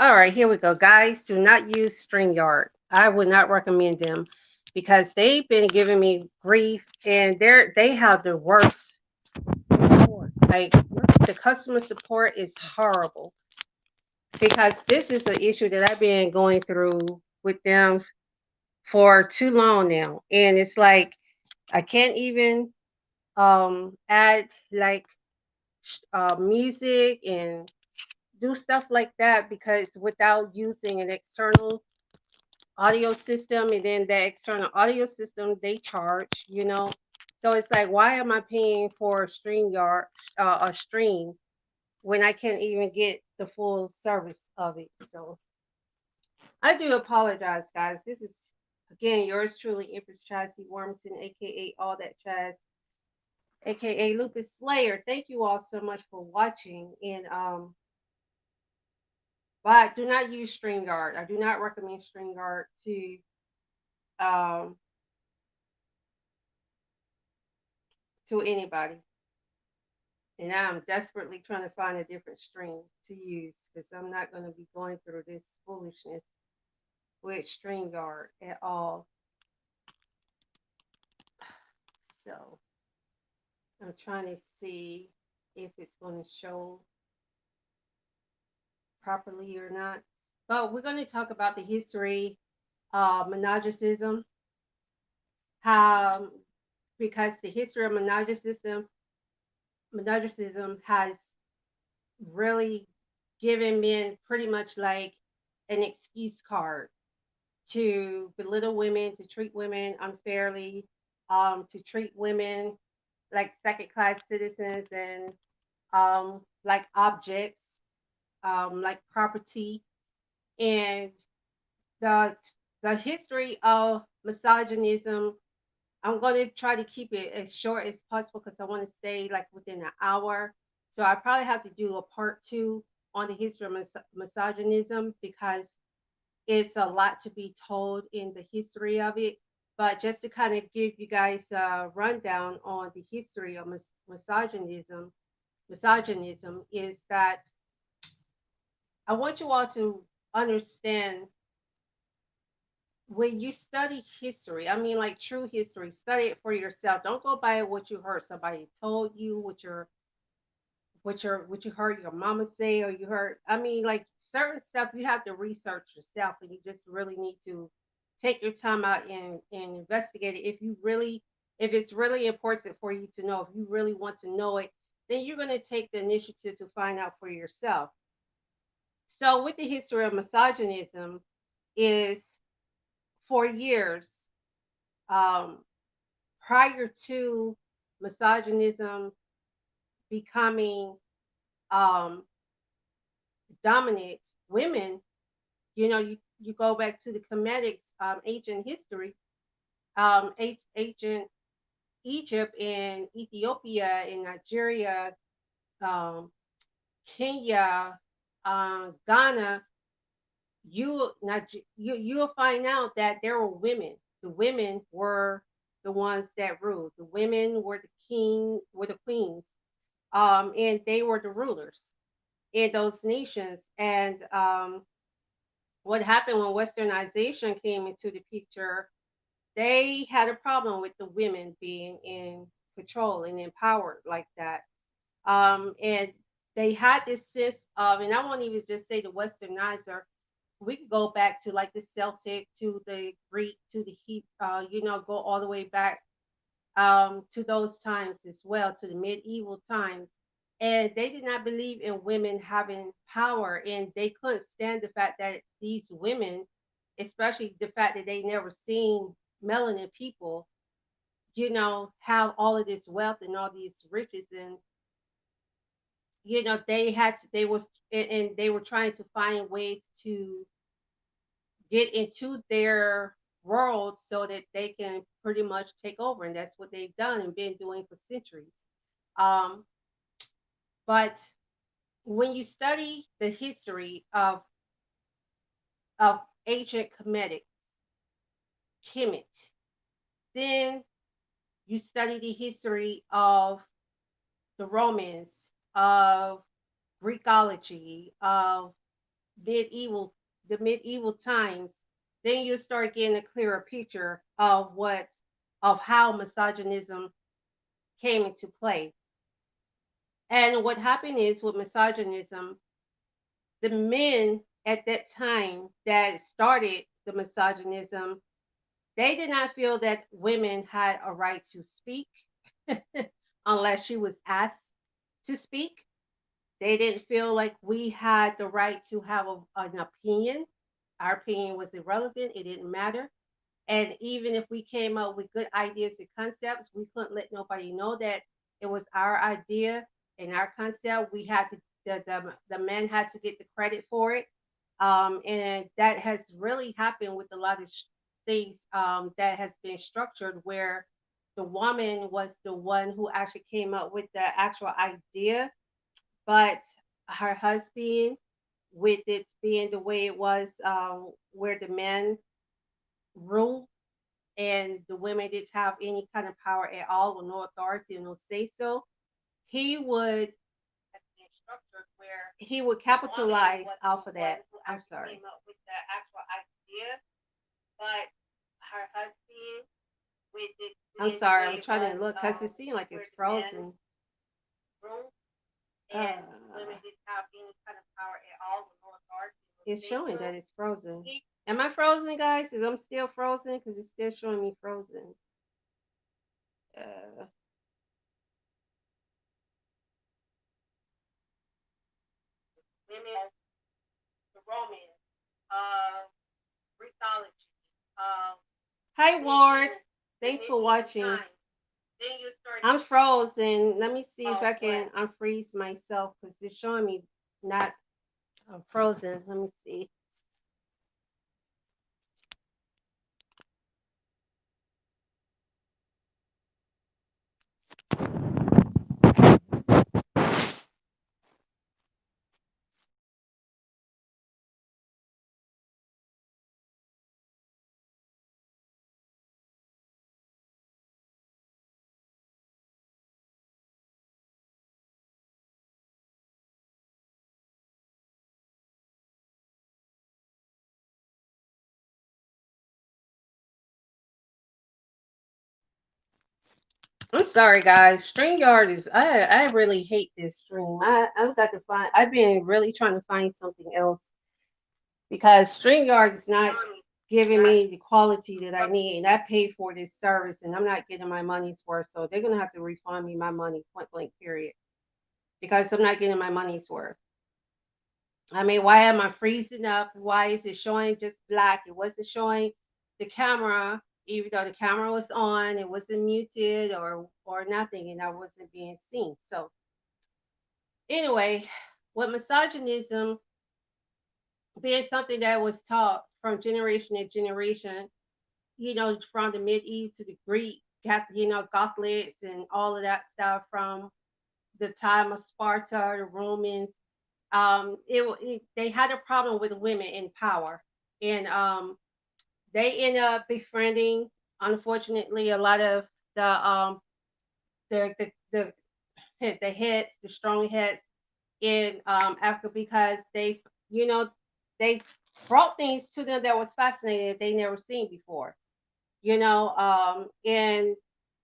All right, here we go, guys. Do not use StreamYard. I would not recommend them because they've been giving me grief, and they have the worst support. Like the customer support is horrible because this is an issue that I've been going through with them for too long now, and it's like I can't even add like music and do stuff like that because without using an external audio system, and then the external audio system they charge, so it's like, why am I paying for a a stream when I can't even get the full service of it? So I do apologize, guys. This is again yours truly, Empress Chassie Wormington, aka All That Chaz, aka Lupus Slayer. Thank you all so much for watching, and but do not use StreamYard. I do not recommend StreamYard um to anybody. And now I'm desperately trying to find a different stream to use because I'm not going to be going through this foolishness with StreamYard at all. So I'm trying to see if it's going to show properly or not. But we're going to talk about the history of monogynism, how because the history of monogynism has really given men pretty much like an excuse card to belittle women, to treat women unfairly, to treat women like second class citizens and like objects, like property. And the the history of misogynism, I'm going to try to keep it as short as possible because I want to stay like within an hour. So I probably have to do a part two on the history of misogynism because it's a lot to be told in the history of it. But just to kind of give you guys a rundown on the history of misogynism is that I want you all to understand when you study history, I mean like true history, study it for yourself. Don't go by what you heard somebody told you, what you heard your mama say, or you heard, I mean, like certain stuff you have to research yourself, and you just really need to take your time out and investigate it. If it's really important for you to know, if you really want to know it, then you're going to take the initiative to find out for yourself. So with the history of misogynism is for years, um, prior to misogynism becoming um, dominant, women, you go back to the Kemetic ancient history, ancient Egypt and Ethiopia and Nigeria, um, Kenya, Ghana, you'll find out that there were women. The women were the ones that ruled. The women were were the queens, and they were the rulers in those nations. And what happened when Westernization came into the picture? They had a problem with the women being in control and empowered like that. And they had this sense of, and I won't even just say the Westernizer. We could go back to like the Celtic, to the Greek, to the go all the way back to those times as well, to the medieval times. And they did not believe in women having power, and they couldn't stand the fact that these women, especially the fact that they never seen melanin people, have all of this wealth and all these riches, and they was and they were trying to find ways to get into their world so that they can pretty much take over, and that's what they've done and been doing for centuries. um, but when you study the history of ancient Kemet, then you study the history of the Romans, of Greekology, of medieval the medieval times, then you start getting a clearer picture of how misogynism came into play. And what happened is with misogynism, the men at that time that started the misogynism, they did not feel that women had a right to speak unless she was asked to speak. They didn't feel like we had the right to have an opinion. Our opinion was irrelevant, it didn't matter. And even if we came up with good ideas and concepts, we couldn't let nobody know that it was our idea and our concept. We had to, the men had to get the credit for it. And that has really happened with a lot of things that has been structured where the woman was the one who actually came up with the actual idea, but her husband, with it being the way it was, where the men rule and the women didn't have any kind of power at all or no authority or no say so, he would he would capitalize off of that. I'm sorry. Came up with the actual idea, but her husband with it. I'm sorry, I'm trying to look because it seems like it's frozen. And women didn't have any kind of power at all with no authority. It's showing that it's frozen. Am I frozen, guys? Is I'm still frozen? Because it's still showing me frozen. Uh, Hi, Ward. Thanks for watching. I'm frozen. Let me see if I can unfreeze myself because it's showing me not frozen. Let me see. I'm sorry, guys. StreamYard is I really hate this stream. I've got to find. I've been really trying to find something else because StreamYard is not giving me the quality that I need. And I paid for this service and I'm not getting my money's worth. So they're gonna have to refund me my money, point blank, period. Because I'm not getting my money's worth. I mean, why am I freezing up? Why is it showing just black? It wasn't showing the camera, even though the camera was on, it wasn't muted or nothing, and I wasn't being seen. So anyway, with misogynism being something that was taught from generation to generation, from the medieval to the Greek, Gothelics and all of that stuff from the time of Sparta, the Romans. They had a problem with women in power, and they end up befriending, unfortunately, a lot of the the the, the heads, the strong heads in Africa because you know, they brought things to them that was fascinating that they never seen before. And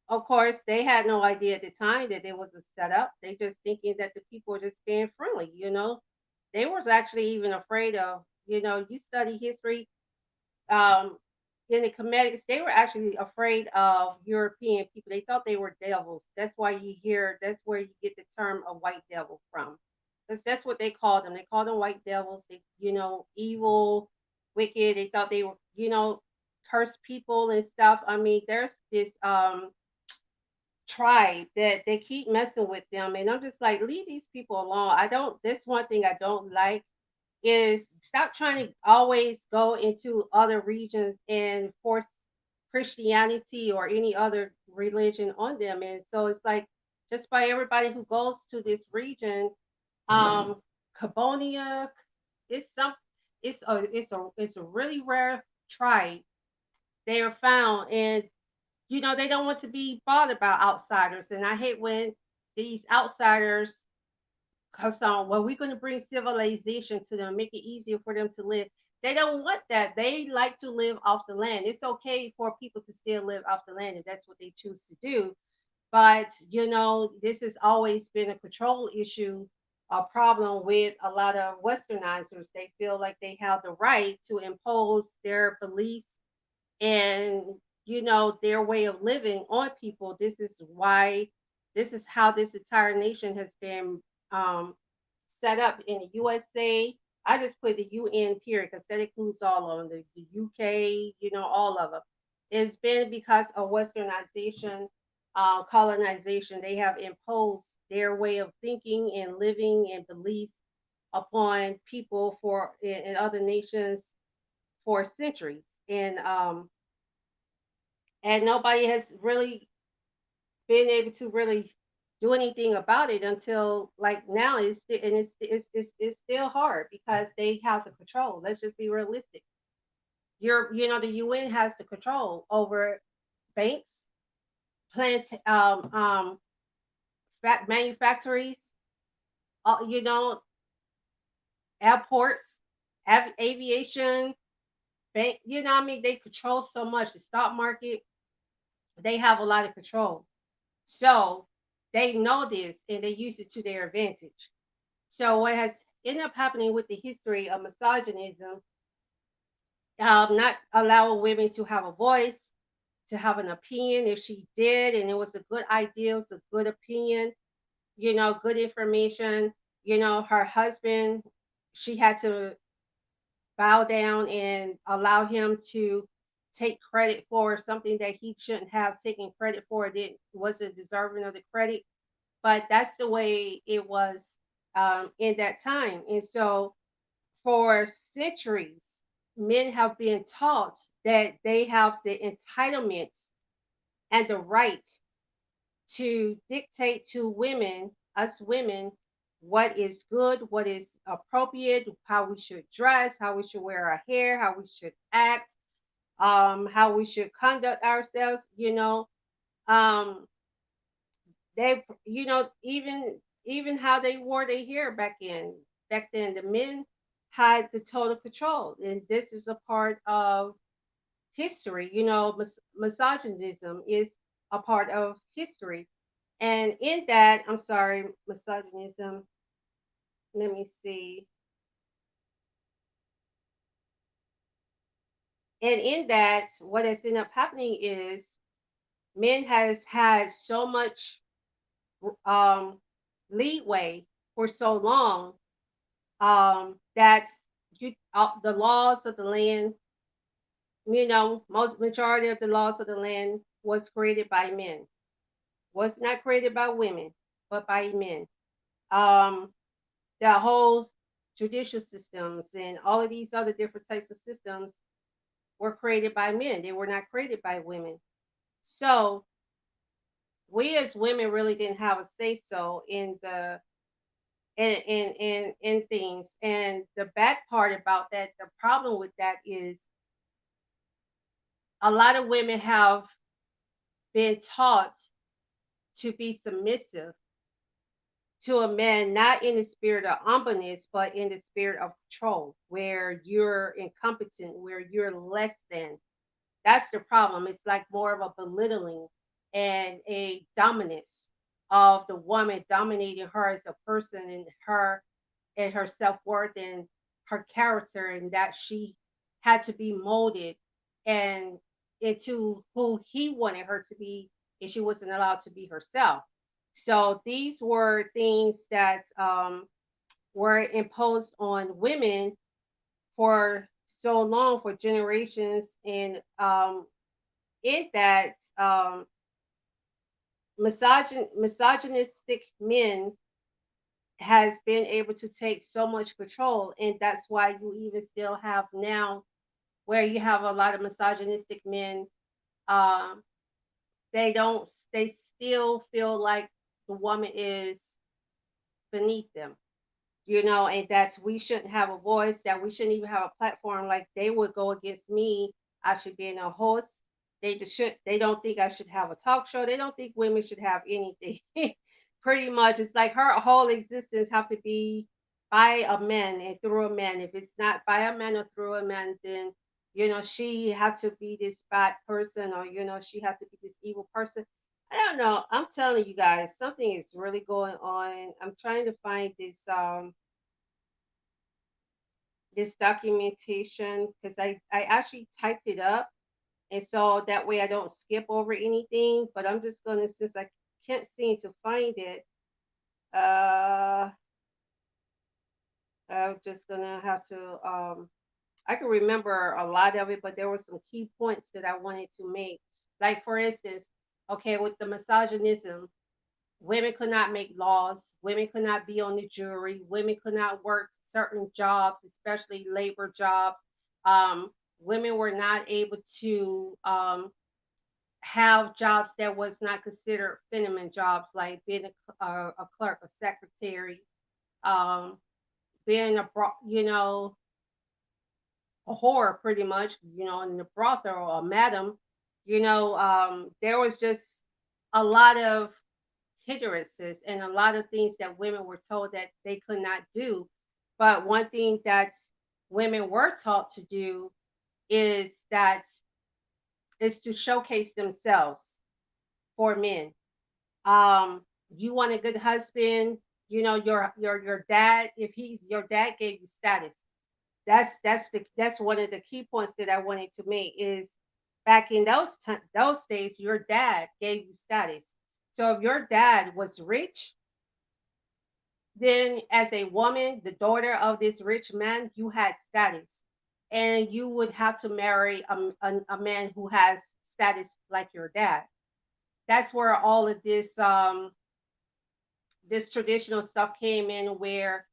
of course, they had no idea at the time that it was a setup. They just thinking that the people were just being friendly. They was actually even afraid of. You study history, um, in the Comedics, they were actually afraid of European people. They thought they were devils. That's why that's where you get the term a white devil from. That's what they called them. They called them white devils. Evil, wicked. They thought they were, cursed people and stuff. I mean, there's this tribe that they keep messing with them. And I'm just like, leave these people alone. This one thing I don't like is stop trying to always go into other regions and force Christianity or any other religion on them. And so it's like just by everybody who goes to this region, Cabonia, it's some it's a really rare tribe. They are found, and they don't want to be bothered about outsiders. And I hate when these outsiders Because well, we're going to bring civilization to them, make it easier for them to live. They don't want that. They like to live off the land. It's okay for people to still live off the land if that's what they choose to do. But this has always been a control issue, a problem with a lot of westernizers. They feel like they have the right to impose their beliefs and their way of living on people. This is how this entire nation has been um, set up in the USA. I just put the UN period because that includes all of them, the UK, all of them. It's been because of westernization, colonization. They have imposed their way of thinking and living and beliefs upon people in other nations for centuries. And nobody has really been able to really do anything about it until like now. It's still hard because they have the control. Let's just be realistic. The UN has the control over banks, plant manufactories, uh, you know airports, aviation, bank. What I mean, they control so much. The stock market, they have a lot of control. So they know this and they use it to their advantage. So what has ended up happening with the history of misogynism, not allowing women to have a voice, to have an opinion. If she did, and it was a good idea, it was a good opinion, good information, her husband, she had to bow down and allow him to take credit for something that he shouldn't have taken credit for. It wasn't deserving of the credit, but that's the way it was in that time. And so for centuries, men have been taught that they have the entitlement and the right to dictate to women, us women, what is good, what is appropriate, how we should dress, how we should wear our hair, how we should act, how we should conduct ourselves. Um, they, even how they wore their hair back then, the men had the total control, and this is a part of history. Misogynism is a part of history. And in that, I'm sorry, misogynism, let me see. And in that, what has ended up happening is men has had so much um, leeway for so long that the laws of the land, most majority of the laws of the land was created by men, was not created by women, but by men. Um, the whole judicial systems and all of these other different types of systems were created by men. They were not created by women. So we as women really didn't have a say so in the in things. And the bad part about that, the problem with that is a lot of women have been taught to be submissive to a man, not in the spirit of humbleness, but in the spirit of control, where you're incompetent, where you're less than. That's the problem. It's like more of a belittling and a dominance of the woman, dominating her as a person and her self-worth and her character, and that she had to be molded and into who he wanted her to be, and she wasn't allowed to be herself. So these were things that were imposed on women for so long, for generations, and in that misogynistic men has been able to take so much control, and that's why you even still have now where you have a lot of misogynistic men. um, they still feel like the woman is beneath them, and that we shouldn't have a voice, that we shouldn't even have a platform. Like they would go against me. I should be in a host. They don't think I should have a talk show. They don't think women should have anything. Pretty much, it's like her whole existence have to be by a man and through a man. If it's not by a man or through a man, then she have to be this bad person, or she have to be this evil person. I don't know. I'm telling you guys, something is really going on. I'm trying to find this documentation because I actually typed it up, and so that way I don't skip over anything. But I'm just gonna, since I can't seem to find it, uh I'm just gonna have to. I can remember a lot of it, but there were some key points that I wanted to make. Like for instance, okay, with the misogynism, women could not make laws. Women could not be on the jury. Women could not work certain jobs, especially labor jobs. Women were not able to have jobs that was not considered feminine jobs, like being a clerk, a secretary, um, being a whore pretty much, in the brothel, or a madam. There was just a lot of hindrances and a lot of things that women were told that they could not do. But one thing that women were taught to do is that is to showcase themselves for men. You want a good husband, your dad, if he's your dad gave you status. That's one of the key points that I wanted to make is back in those days, your dad gave you status. So if your dad was rich, then as a woman, the daughter of this rich man, you had status, and you would have to marry a man who has status like your dad. That's where all of this traditional stuff came in, where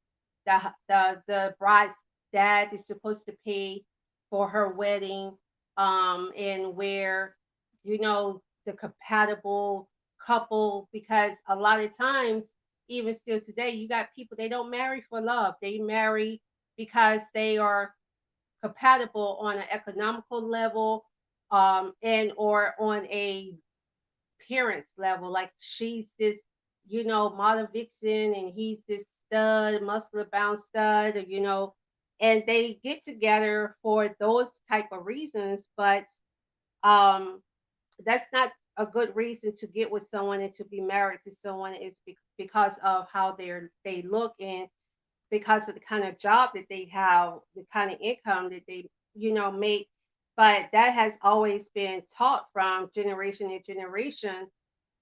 the bride's dad is supposed to pay for her wedding, and where the compatible couple, because a lot of times, even still today, you got people, they don't marry for love, they marry because they are compatible on an economical level, and or on a parents level. Like she's this, model vixen, and he's this stud, muscular bound stud, and they get together for those type of reasons. But um, that's not a good reason to get with someone and to be married to someone. Is because of how they look, and because of the kind of job that they have, the kind of income that they make. But that has always been taught from generation to generation,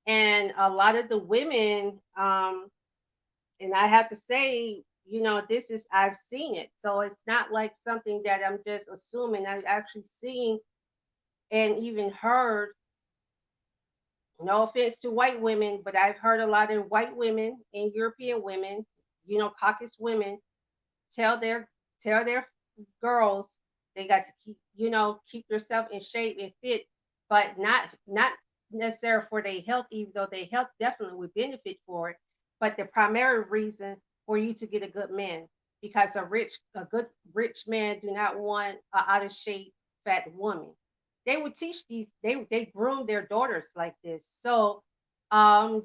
and a lot of the women, and I have to say, this is, I've seen it, so it's not like something that I'm just assuming. I've actually seen and even heard, no offense to white women, but I've heard a lot of white women and European women, caucus women, tell their girls they got to keep themselves in shape and fit, but not necessarily for their health, even though their health definitely would benefit for it. But the primary reason for you to get a good man, because a good rich man do not want a out of shape fat woman. They would teach these, they groom their daughters like this. So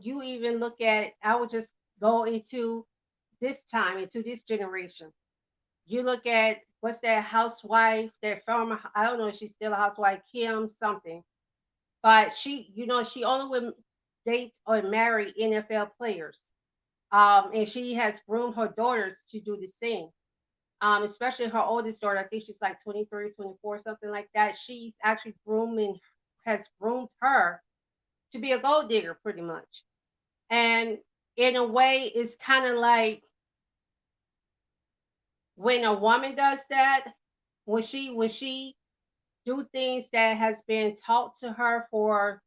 you even look at, I would just go into this generation. You look at, what's that housewife, that former, I don't know if she's still a housewife, Kim something, but she only would date or marry NFL players. And she has groomed her daughters to do the same. Especially her oldest daughter, I think she's like 23, 24, something like that. She's actually has groomed her to be a gold digger, pretty much. And in a way, it's kind of like when a woman does that, when she do things that has been taught to her for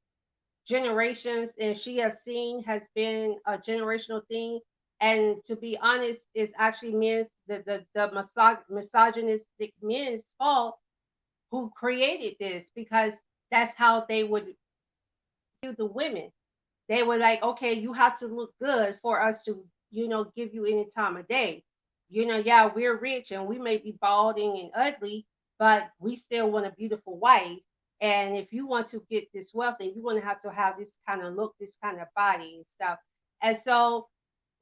generations, and she has seen has been a generational thing. And to be honest, it's actually the misogynistic men's fault who created this, because that's how they would view the women. They were like, okay, you have to look good for us to, give you any time of day. Yeah, we're rich and we may be balding and ugly, but we still want a beautiful wife. And if you want to get this wealth, then you're going to have this kind of look, this kind of body and stuff. And so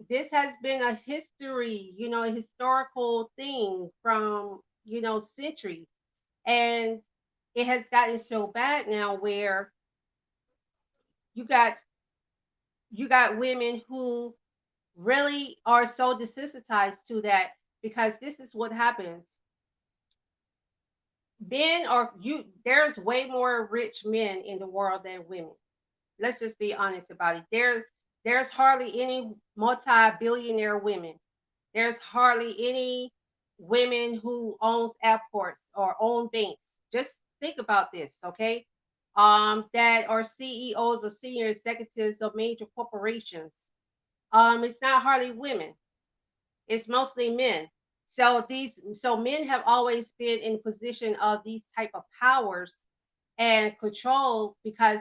this has been a history, a historical thing from, centuries. And it has gotten so bad now where you got you got women who really are so desensitized to that, because this is what happens. Men are you There's way more rich men in the world than women. Let's just be honest about it. There's hardly any multi-billionaire women. There's hardly any women who owns airports or own banks. Just think about this, okay? That are CEOs or senior executives of major corporations. It's not hardly women. It's mostly men. So men have always been in position of these type of powers and control, because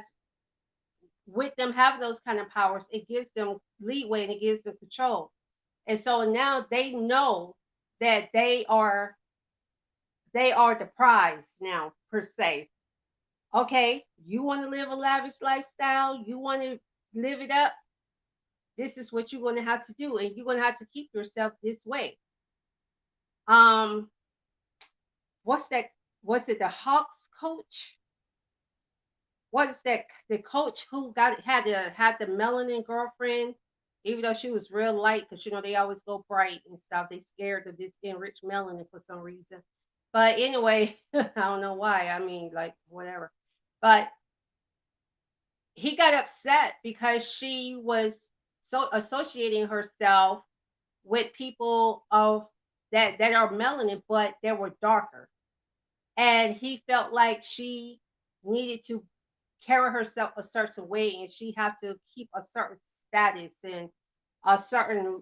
with them having those kind of powers, it gives them leeway and it gives them control. And so now they know that they are the prize now, per se. Okay, you want to live a lavish lifestyle, you want to live it up, this is what you're going to have to do, and you're going to have to keep yourself this way. Um, what's that? Was it the Hawks coach? What is that? The coach who had the melanin girlfriend, even though she was real light, because they always go bright and stuff. They scared of this enriched melanin for some reason. But anyway, I don't know why. I mean, like whatever. But he got upset because she was so associating herself with people of that are melanin, but they were darker, and he felt like she needed to carry herself a certain way, and she had to keep a certain status, and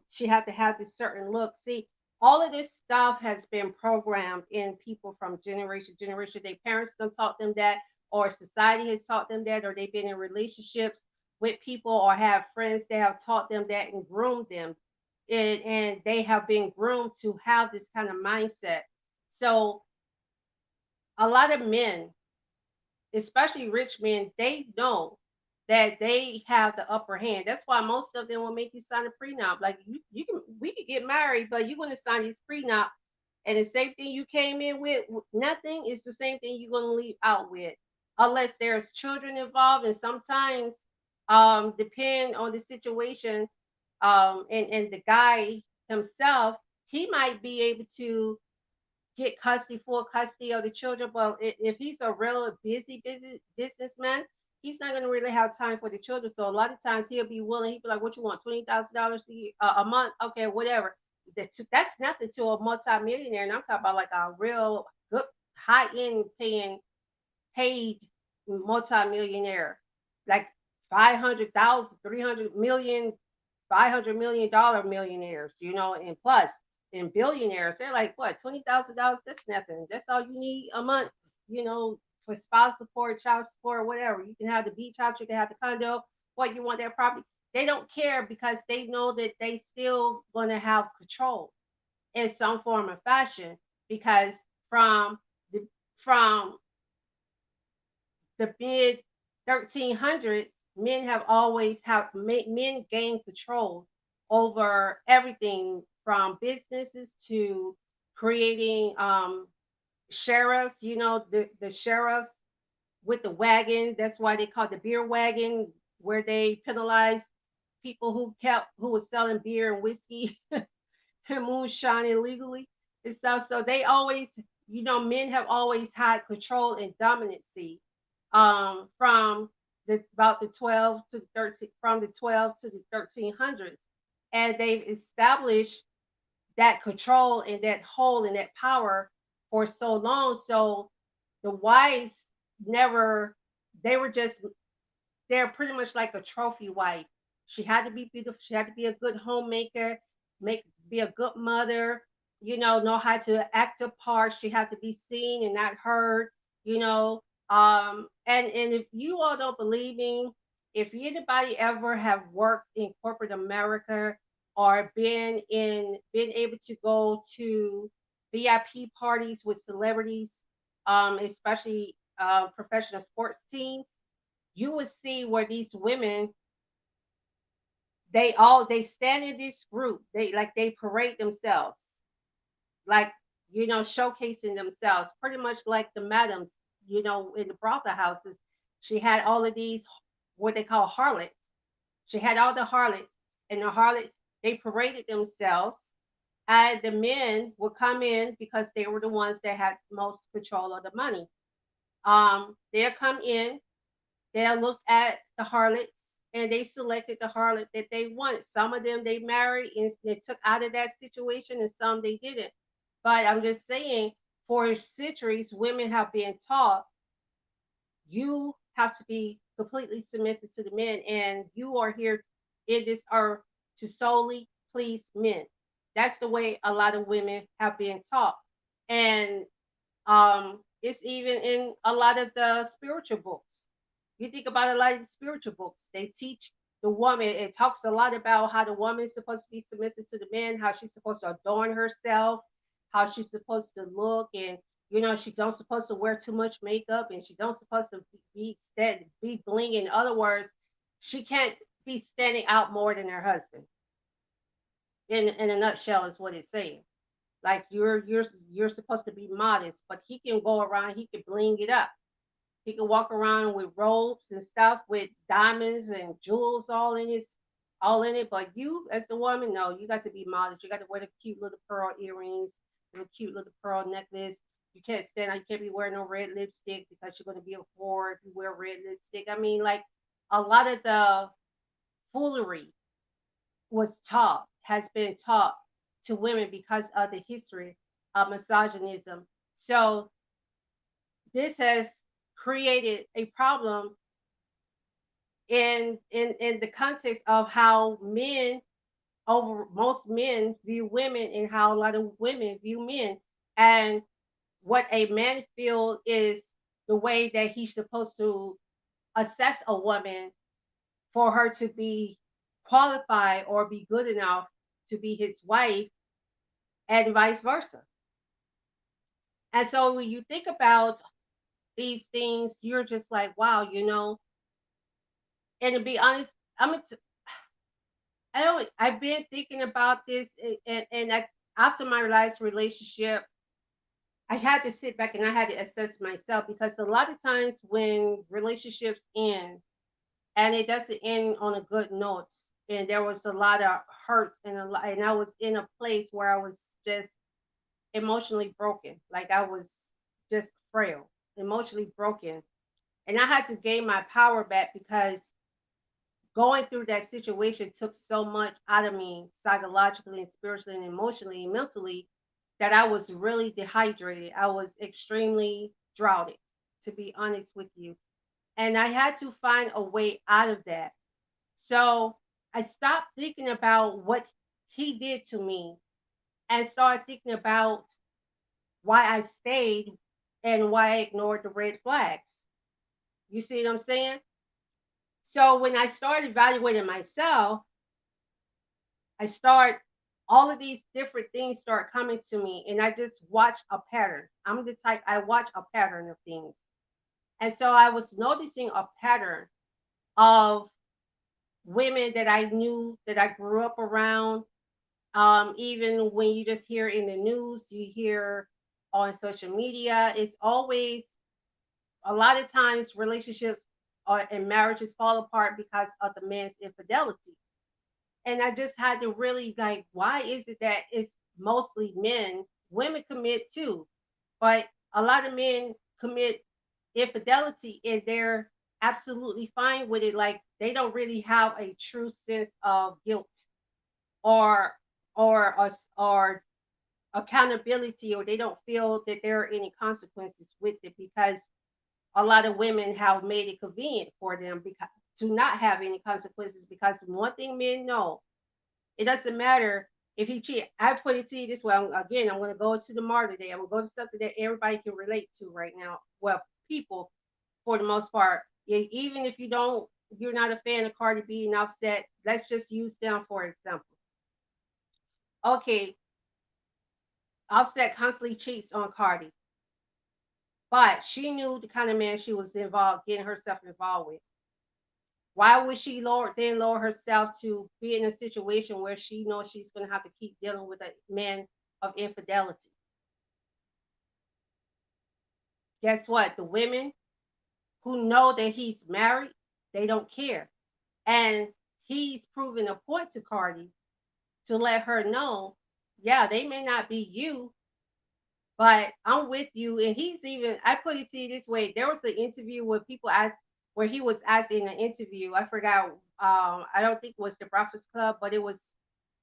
she had to have this certain look. See, all of this stuff has been programmed in people from generation to generation. Their parents have taught them that, or society has taught them that, or they've been in relationships with people or have friends that have taught them that and groomed them, and they have been groomed to have this kind of mindset. So a lot of men, especially rich men, they know that they have the upper hand. That's why most of them will make you sign a prenup. Like we could get married, but you're going to sign this prenup, and the same thing you came in with, nothing, is the same thing you're going to leave out with, unless there's children involved. And sometimes, depend on the situation, and the guy himself, he might be able to get custody, full custody of the children. But if he's a real busy businessman, he's not going to really have time for the children. So a lot of times he'll be willing. He'll be like, "What you want? $20,000 a month? Okay, whatever." That's nothing to a multimillionaire, and I'm talking about like a real good high end paid multimillionaire, like 500,000, 300 million, $500 million millionaires, and plus in billionaires, they're like, what, $20,000? That's nothing. That's all you need a month, you know, for spouse support, child support, whatever. You can have the beach house, you can have the condo, what you want, that property. They don't care, because they know that they still gonna have control in some form of fashion, because from the from the mid 1300s, men have always have men gained control over everything from businesses to creating sheriffs. The sheriffs with the wagon. That's why they call the beer wagon, where they penalized people who was selling beer and whiskey and moonshine illegally and stuff. So they always, men have always had control and dominancy, from the about the 12 to the 13, from the 12 to the 1300s, and they've established that control and that hold and that power for so long. So the wives never, they were just, they're pretty much like a trophy wife. She had to be beautiful. She had to be a good homemaker, be a good mother. Know how to act a part. She had to be seen and not heard. You know, and if you all don't believe me, if anybody ever have worked in corporate America or been able to go to VIP parties with celebrities, especially professional sports teams, you would see where these women They stand in this group. They parade themselves, like, showcasing themselves, pretty much like the madams, in the brothel houses. She had all of these, what they call harlots. She had all the harlots, and the harlots, they paraded themselves, and the men would come in because they were the ones that had most control of the money. They'll come in, they'll look at the harlots, and they selected the harlot that they wanted. Some of them they married and they took out of that situation, and some they didn't. But I'm just saying, for centuries, women have been taught you have to be completely submissive to the men, and you are here in this earth to solely please men. That's the way a lot of women have been taught. And it's even in a lot of the spiritual books. You think about a lot of the spiritual books, they teach the woman, it talks a lot about how the woman is supposed to be submissive to the man, how she's supposed to adorn herself, how she's supposed to look, and she don't supposed to wear too much makeup, and she don't supposed to be bling. In other words, she can't be standing out more than her husband. In a nutshell, is what it's saying. Like, you're supposed to be modest, but he can go around, he can bling it up. He can walk around with robes and stuff with diamonds and jewels all in it. But you, as the woman, no, you got to be modest. You got to wear the cute little pearl earrings, the cute little pearl necklace. You can't stand out. You can't be wearing no red lipstick because you're going to be a whore if you wear red lipstick. I mean, like, a lot of the foolery has been taught to women because of the history of misogynism. So this has created a problem in the context of how most men view women, and how a lot of women view men, and what a man feels is the way that he's supposed to assess a woman for her to be qualified or be good enough to be his wife, and vice versa. And so when you think about these things, you're just like, wow, and to be honest, I don't. I've been thinking about this, after my last relationship, I had to sit back and I had to assess myself, because a lot of times when relationships end and it doesn't end on a good note, and there was a lot of hurts, and I was in a place where I was just emotionally broken, like I was just frail, emotionally broken, and I had to gain my power back, because going through that situation took so much out of me psychologically and spiritually and emotionally and mentally, that I was really dehydrated. I was extremely drowning, to be honest with you. And I had to find a way out of that. So I stopped thinking about what he did to me and started thinking about why I stayed and why I ignored the red flags. You see what I'm saying? So when I started evaluating myself, I start all of these different things start coming to me, and I just watch a pattern. I'm the type, I watch a pattern of things. And so I was noticing a pattern of women that I knew, that I grew up around. Even when you just hear in the news, you hear on social media, it's always, a lot of times relationships and marriages fall apart because of the man's infidelity. And I just had to really, like, why is it that it's mostly men? Women commit too, but a lot of men commit infidelity and they're absolutely fine with it. Like, they don't really have a true sense of guilt, or or accountability, or they don't feel that there are any consequences with it, because a lot of women have made it convenient for them because to not have any consequences, because one thing men know, it doesn't matter if he cheat. I put it to you this way. Again, I'm going to go to the martyr day. I'm going to go to something that everybody can relate to right now. Well, people, for the most part, even if you're not a fan of Cardi B and Offset. Let's just use them for example. Okay, Offset constantly cheats on Cardi, but she knew the kind of man she was getting herself involved with. Why would she lower herself to be in a situation where she knows she's going to have to keep dealing with a man of infidelity? Guess what? The women who know that he's married, they don't care. And he's proving a point to Cardi to let her know, yeah, they may not be you, but I'm with you. And he's even, I put it to you this way, there was an interview where people asked, where he was asked in an interview, I forgot, I don't think it was the Breakfast Club, but it was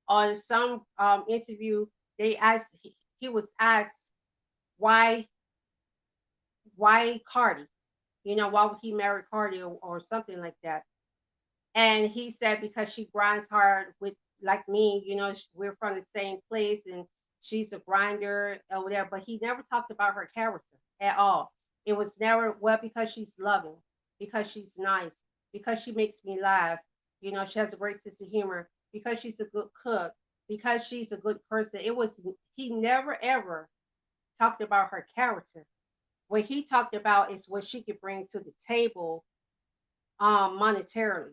on some interview, they asked, he was asked why, Cardi? You know, why would he marry Cardi, or something like that? And he said because she grinds hard with, like me, you know, we're from the same place and she's a grinder or whatever. But he never talked about her character at all. It was never, well, because she's loving, because she's nice, because she makes me laugh. You know, she has a great sense of humor, because she's a good cook, because she's a good person. It was, he never ever talked about her character. What he talked about is what she could bring to the table, monetarily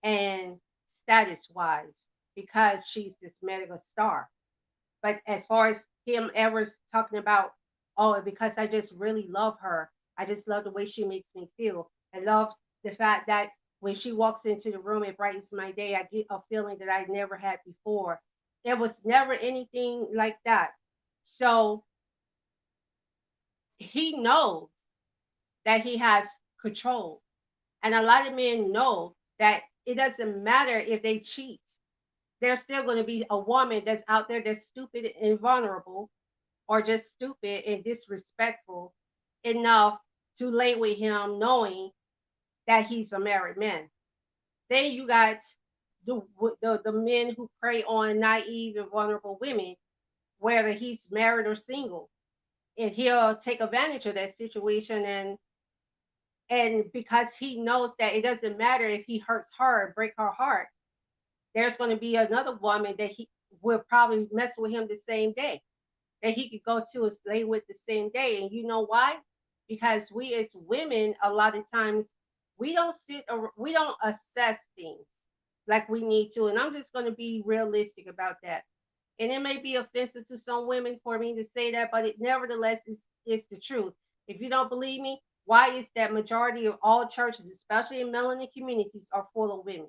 and status wise, because she's this mega star. But as far as him ever talking about, oh, because I just really love her, I just love the way she makes me feel. I love the fact that when she walks into the room, it brightens my day. I get a feeling that I never had before. There was never anything like that. So he knows that he has control. And a lot of men know that it doesn't matter if they cheat. There's still going to be a woman that's out there that's stupid and vulnerable, or just stupid and disrespectful enough to lay with him knowing that he's a married man. Then you got the men who prey on naive and vulnerable women, whether he's married or single, and he'll take advantage of that situation, and because he knows that it doesn't matter if he hurts her, break her heart, there's going to be another woman that he will probably mess with him the same day, that he could go to and lay with the same day. And you know why? Because we as women, a lot of times, we don't assess things like we need to. And I'm just going to be realistic about that. And it may be offensive to some women for me to say that, but it nevertheless is the truth. If you don't believe me, why is that majority of all churches, especially in melanin communities, are full of women?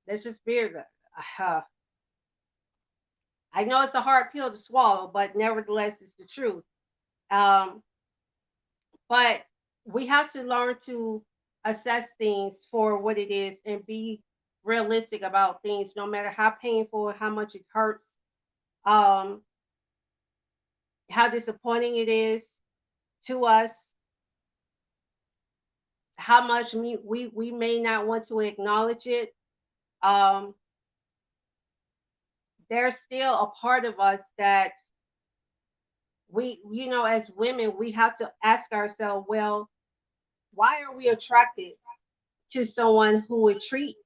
That's just weird. I know it's a hard pill to swallow, but nevertheless, it's the truth. Um, but we have to learn to assess things for what it is and be realistic about things, no matter how painful, how much it hurts, um, how disappointing it is to us, how much we may not want to acknowledge it. Um, there's still a part of us that we, you know, as women, we have to ask ourselves, well, why are we attracted to someone who would treat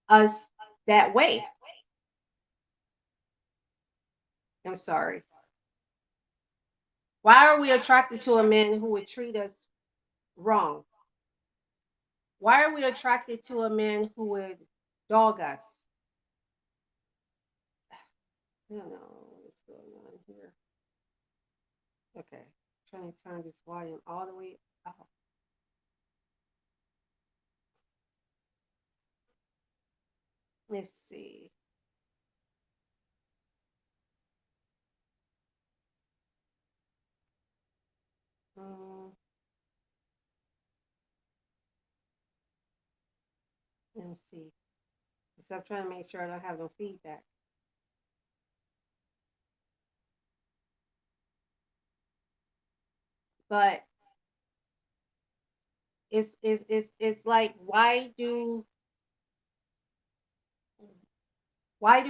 us that way? I'm sorry. Why are we attracted to a man who would treat us wrong? Why are we attracted to a man who would dog us? I don't know what's going on here. Okay, trying to turn this volume all the way up. Let's see. Um, let me see. So I'm trying to make sure I don't have no feedback. But it's like, why do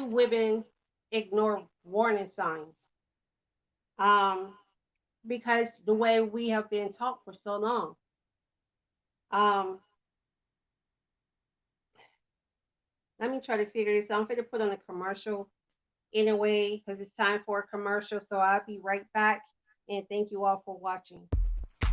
women ignore warning signs? Um, because the way we have been taught for so long. Um, let me try to figure this out. I'm going to put on a commercial anyway because it's time for a commercial. So I'll be right back. And thank you all for watching.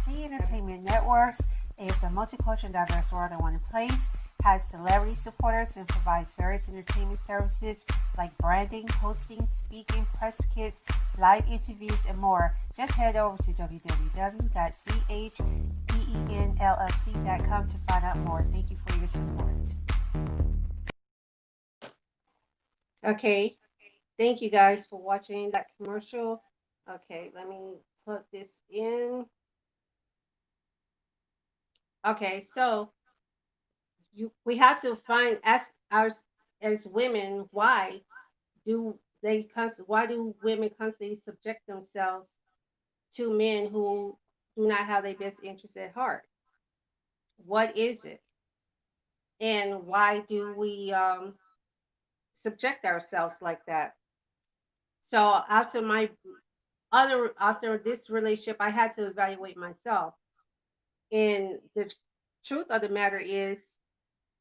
C Entertainment Networks is a multicultural and diverse world in one place. has celebrity supporters, and provides various entertainment services like branding, hosting, speaking, press kits, live interviews, and more. Just head over to www.cheenllc.com to find out more. Thank you for your support. Okay. Thank you guys for watching that commercial. Okay, let me plug this in. Okay, so we have to find ask our as women do why do women constantly subject themselves to men who do not have their best interests at heart? What is it, and why do we subject ourselves like that? So after this relationship, I had to evaluate myself, and the truth of the matter is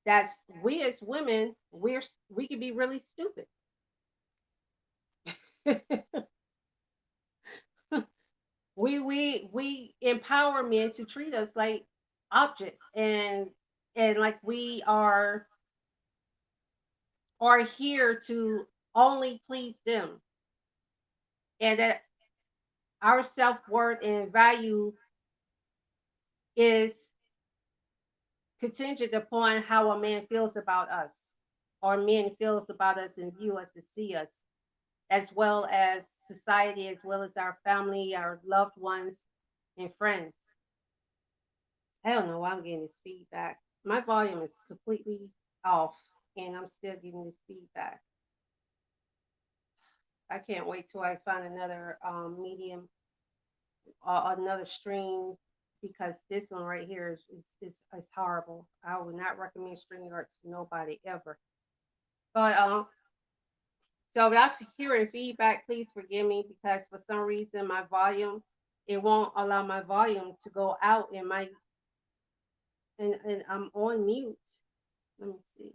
that we as women we can be really stupid. We empower men to treat us like objects, and like we are here to only please them, and that our self-worth and value is contingent upon how a man feels about us, or men feels about us and view us and see us, as well as society, as well as our family, our loved ones, and friends. I don't know why I'm getting this feedback. My volume is completely off, and I'm still getting this feedback. I can't wait till I find another medium, another stream, because this one right here is horrible. I would not recommend StreamYard to nobody ever. But so if I'm hearing feedback, please forgive me, because for some reason my volume, it won't allow my volume to go out in my, and I'm on mute. Let me see.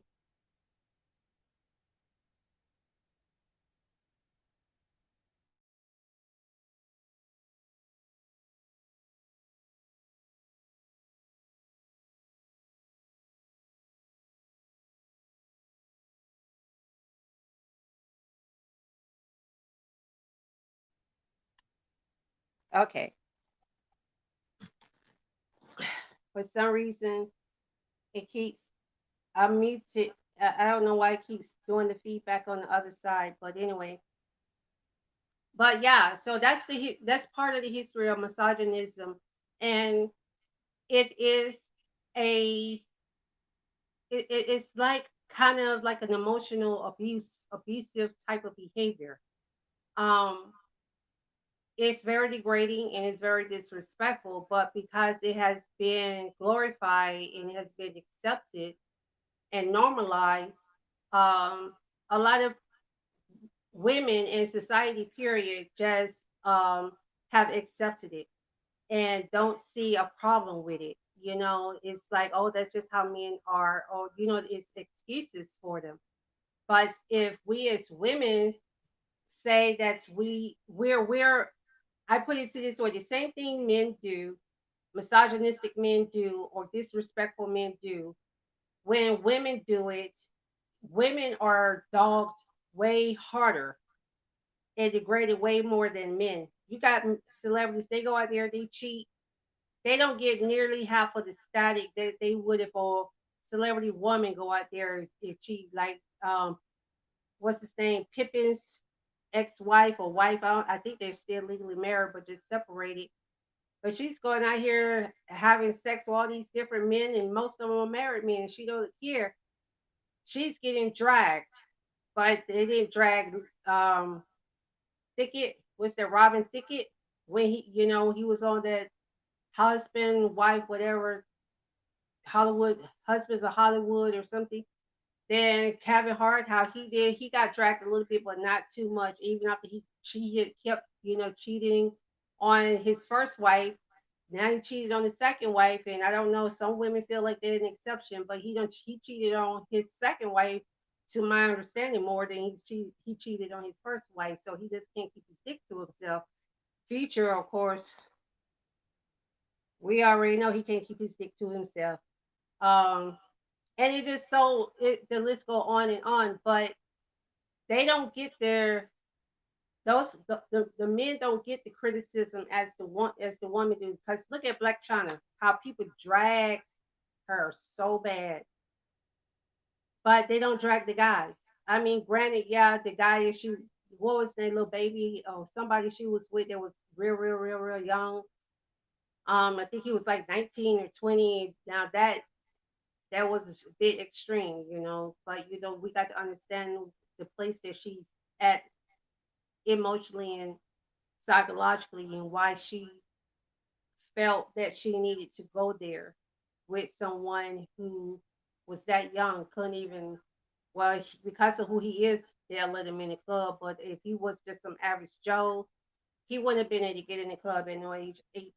Okay. For some reason it keeps, I'm muted. I don't know why it keeps doing the feedback on the other side, but anyway. But yeah, so that's part of the history of misogynism, and it is a it's like kind of like an emotional abusive type of behavior. Um, it's very degrading and it's very disrespectful, but because it has been glorified and it has been accepted and normalized, um, a lot of women in society, period, just have accepted it and don't see a problem with it. It's like, oh, that's just how men are, or it's excuses for them. But if we as women say that we're I put it to this way: the same thing men do, misogynistic men do, or disrespectful men do, when women do it, women are dogged way harder and degraded way more than men. You got celebrities, they go out there, they cheat, they don't get nearly half of the static that they would if a celebrity woman go out there and cheat. Like, what's his name? Pippin's ex-wife or wife. I think they're still legally married, but just separated. But she's going out here having sex with all these different men, and most of them are married men. And she don't care. She's getting dragged, but they didn't drag Thicket. What's that? Robin Thicket, when he was on that husband, wife, whatever, Hollywood, husbands of Hollywood or something. Then Kevin Hart, how he got dragged a little bit, but not too much. Even after he had kept, cheating on his first wife. Now he cheated on his second wife, and I don't know. Some women feel like they're an exception, but he cheated on his second wife, to my understanding, more than he cheated on his first wife. So he just can't keep his dick to himself. Future, of course, we already know he can't keep his dick to himself. Um, and it just so the list go on and on. But they don't get their those the men don't get the criticism as the woman do. Because look at Black China, how people drag her so bad, but they don't drag the guys. I mean, granted, yeah, the guy is she what was their little baby or somebody she was with that was real young. I think he was like 19 or 20. Now that was a bit extreme, But we got to understand the place that she's at emotionally and psychologically, and why she felt that she needed to go there with someone who was that young, couldn't even, well, because of who he is, they'll let him in the club. But if he was just some average Joe, he wouldn't have been able to get in the club at no age 18,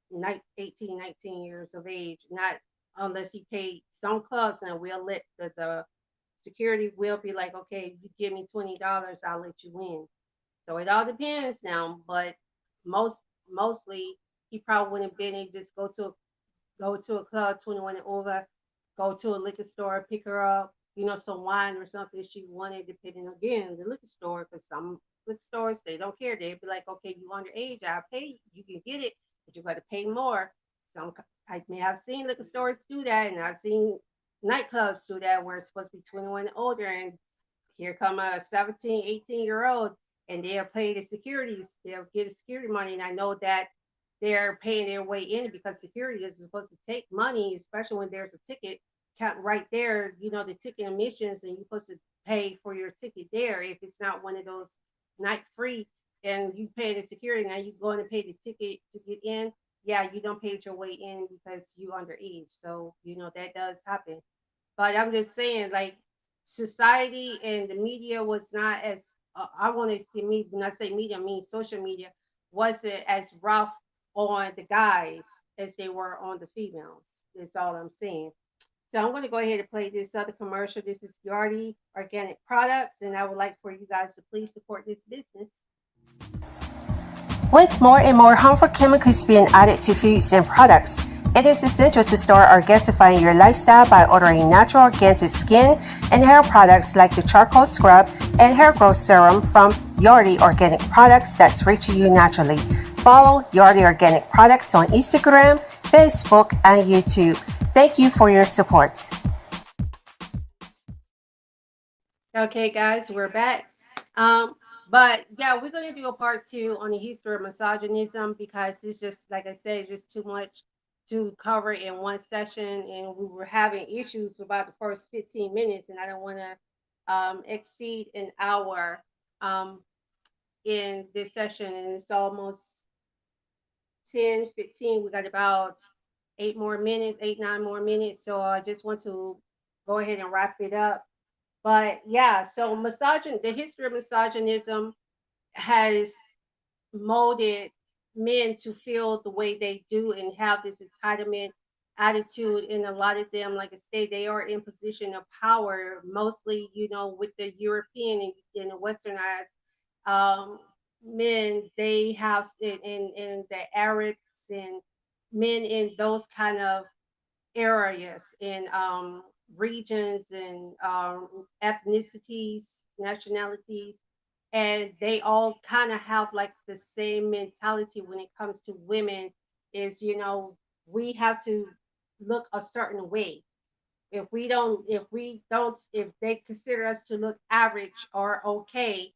19 years of age, not unless he paid. Some clubs and we'll let the security will be like, okay, you give me $20, I'll let you in. So it all depends now, but most mostly he probably wouldn't have been able to just go to a club 21 and over, go to a liquor store, pick her up, some wine or something she wanted, depending again the liquor store, because some liquor stores they don't care. They'd be like, okay, you underage, I'll pay you can get it, but you got to pay more. Some I may have seen liquor stores do that, and I've seen nightclubs do that where it's supposed to be 21 and older, and here come a 17, 18-year-old, and they'll pay the securities. They'll get the security money. And I know that they're paying their way in because security is supposed to take money, especially when there's a ticket count right there, the ticket emissions, and you're supposed to pay for your ticket there. If it's not one of those night free and you pay the security, now you going to pay the ticket to get in. Yeah, you don't pay your way in because you underage. So, that does happen. But I'm just saying, like, society and the media was not as I want to see me when I say media, I mean social media wasn't as rough on the guys as they were on the females. That's all I'm saying. So I'm going to go ahead and play this other commercial. This is Yardi Organic Products, and I would like for you guys to please support this business. With more and more harmful chemicals being added to foods and products, it is essential to start organifying your lifestyle by ordering natural organic skin and hair products like the charcoal scrub and hair growth serum from Yardi Organic Products that's reaching you naturally. Follow Yardi Organic Products on Instagram, Facebook, and YouTube. Thank you for your support. Okay, guys, we're back. Um, but yeah, we're going to do a part two on the history of misogynism because it's just, like I said, it's just too much to cover in one session. And we were having issues about the first 15 minutes, and I don't want to exceed an hour um, in this session. And it's almost 10, 15. We got about 8 more minutes, 8, 9 more minutes. So I just want to go ahead and wrap it up. But yeah, so the history of misogynism has molded men to feel the way they do and have this entitlement attitude. And a lot of them, like I say, they are in position of power, mostly, with the European and the westernized um, men. They have in the Arabs and men in those kind of areas and regions and ethnicities, nationalities, and they all kind of have like the same mentality when it comes to women. Is we have to look a certain way. If they consider us to look average or okay,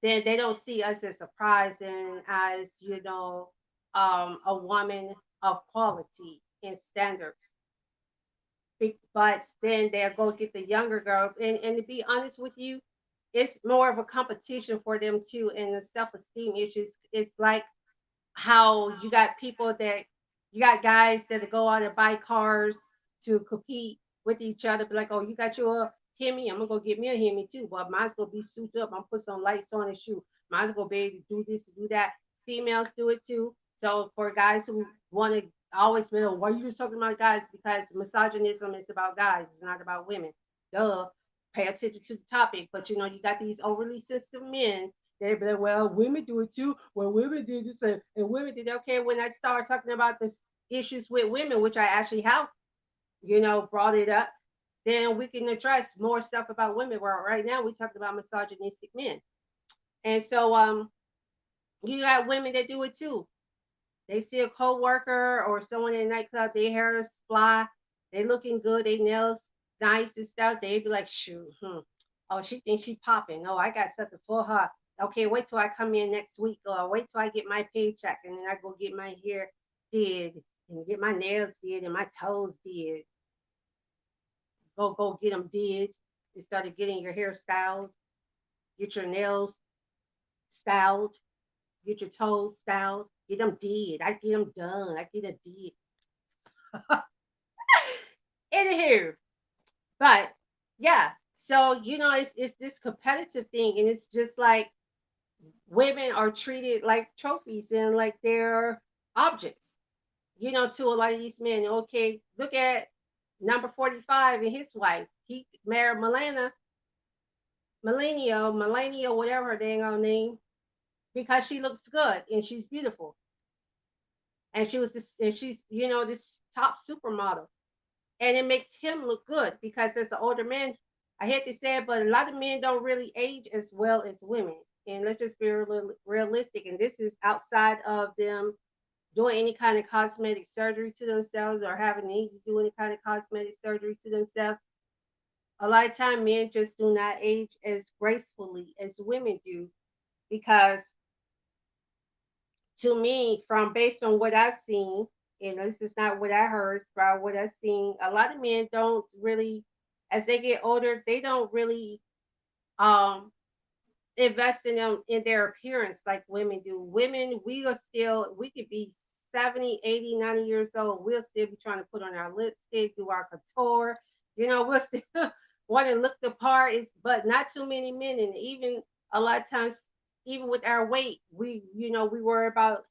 then they don't see us as a prize and as a woman of quality and standards. But then they'll go get the younger girl. And to be honest with you, it's more of a competition for them too, and the self-esteem issues. It's like how you got guys that go out and buy cars to compete with each other. Be like, oh, you got your Hemi, I'm gonna go get me a Hemi too. But mine's gonna be souped up. I'm gonna put some lights on and shoot. Mine's gonna be able to do this, do that. Females do it too. So for guys who want to always be, why are you just talking about guys? Because misogynism is about guys. It's not about women. Duh. Pay attention to the topic. But you got these overly sensitive men. They be like, well, women do it too. Well, women did this and women did okay. When I start talking about this issues with women, which I actually have, brought it up. then we can address more stuff about women. Where right now we talked about misogynistic men, and so you got women that do it too. They see a coworker or someone in a nightclub, their hair is fly, they looking good, they nails nice and stuff. They be like, shoot, oh, she thinks she popping. Oh, I got something for her. Okay, wait till I come in next week, or wait till I get my paycheck, and then I go get my hair did and get my nails did and my toes did. Go get them did instead of getting your hair styled, get your nails styled, get your toes styled, get them did. I get them done. I get a did. Anywho, but yeah, so it's this competitive thing, and it's just like women are treated like trophies and like they're objects. To a lot of these men. Okay, look at number 45 and his wife. He married Melania, whatever her dang old name, because she looks good and she's beautiful, and she's this top supermodel, and it makes him look good because as an older man, I hate to say it, but a lot of men don't really age as well as women. And let's just be realistic. And this is outside of them doing any kind of cosmetic surgery to themselves or having need to do any kind of cosmetic surgery to themselves. A lot of time, men just do not age as gracefully as women do because, to me, from based on what I've seen, and this is not what I heard, but what I've seen, a lot of men don't really, as they get older, they don't really um invest in them in their appearance like women do. Women, we could be 70, 80, 90 years old. We'll still be trying to put on our lipstick, do our couture. We'll still want to look the part. But not too many men. And even a lot of times, even with our weight, we worry about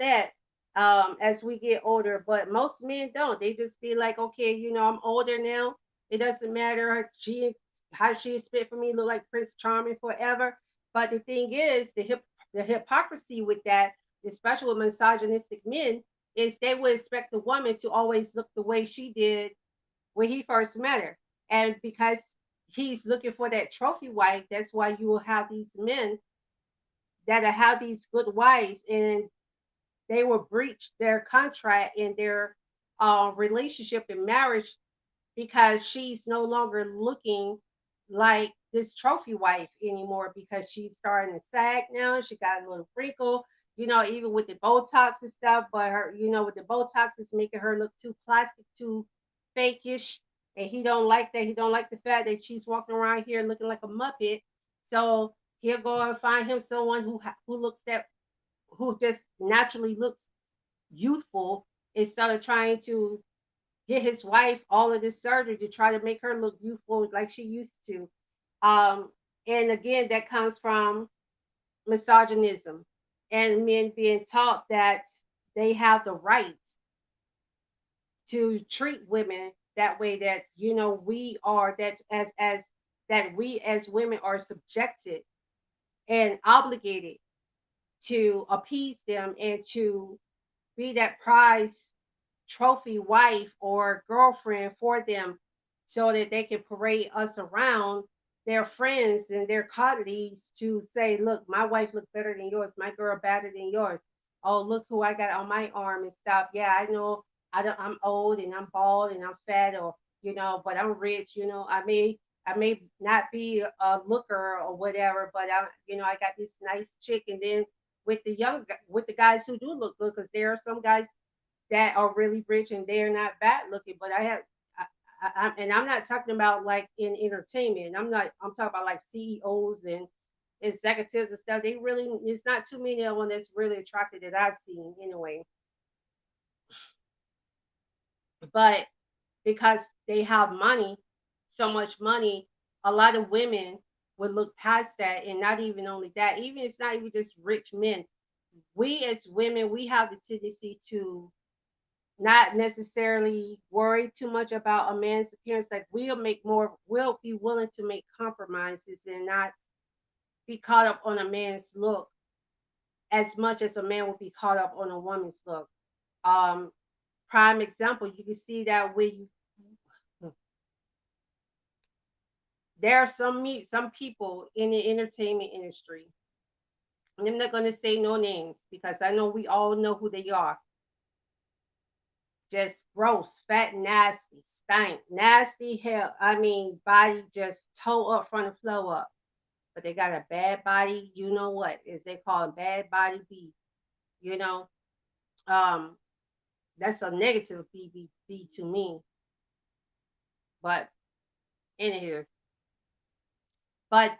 that as we get older. But most men don't. They just be like, okay, I'm older now. It doesn't matter. How she is fit for me, look like Prince Charming forever. But the thing is, the hypocrisy with that, especially with misogynistic men, is they would expect the woman to always look the way she did when he first met her. And because he's looking for that trophy wife, that's why you will have these men that have these good wives, and they will breach their contract in their relationship and marriage because she's no longer looking like this trophy wife anymore because she's starting to sag now. She got a little wrinkle, even with the Botox and stuff. But with the Botox, it's making her look too plastic, too fakeish. And he don't like that. He don't like the fact that she's walking around here looking like a muppet. So he'll go and find him someone who just naturally looks youthful instead of trying to get his wife all of this surgery to try to make her look youthful like she used to. Um, and again, that comes from misogynism and men being taught that they have the right to treat women that way. That we are that as that we as women are subjected and obligated to appease them and to be that prize trophy wife or girlfriend for them so that they can parade us around their friends and their colleagues to say, look, my wife looks better than yours, my girl better than yours. Oh, look who I got on my arm and stuff. Yeah, I know I'm old and I'm bald and I'm fat or but I'm rich, I may not be a looker or whatever, but I got this nice chick. And then with the guys who do look good, because there are some guys that are really rich and they're not bad looking. But and I'm not talking about like in entertainment. I'm talking about like CEOs and executives and stuff. They really, it's not too many of them that's really attractive that I've seen anyway. But because they have money, so much money, a lot of women would look past that. And not even only that, even it's not even just rich men. We as women, we have the tendency to not necessarily worry too much about a man's appearance. Like we'll be willing to make compromises and not be caught up on a man's look as much as a man will be caught up on a woman's look. Um, Prime example, you can see that when There are some people in the entertainment industry, and I'm not going to say no names because I know we all know who they are. Just gross, fat, nasty, stank, nasty hell. I mean, body just toe up from the flow up. But they got a bad body, you know what? Is they call it bad body B, you know? Um, that's a negative BBB to me. But in here. But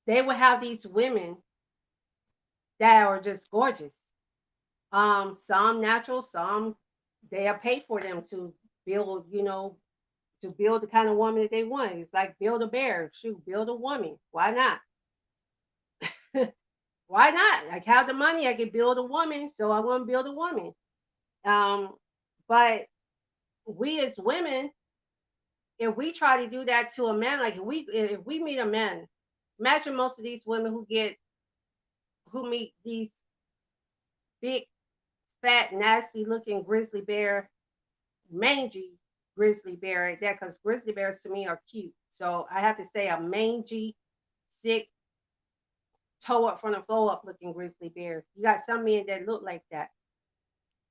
they would have these women that are just gorgeous. Some natural, some they are paid for them to build, to build the kind of woman that they want. It's like build a bear, shoot, build a woman. Why not? Why not? I have the money, I can build a woman, so I'm gonna build a woman. Um, but we as women, if we try to do that to a man, like if we meet a man, imagine most of these women who meet these big, fat, nasty looking grizzly bear, mangy grizzly bear right there, because grizzly bears to me are cute. So I have to say a mangy, sick, toe up from the floor up looking grizzly bear. You got some men that look like that.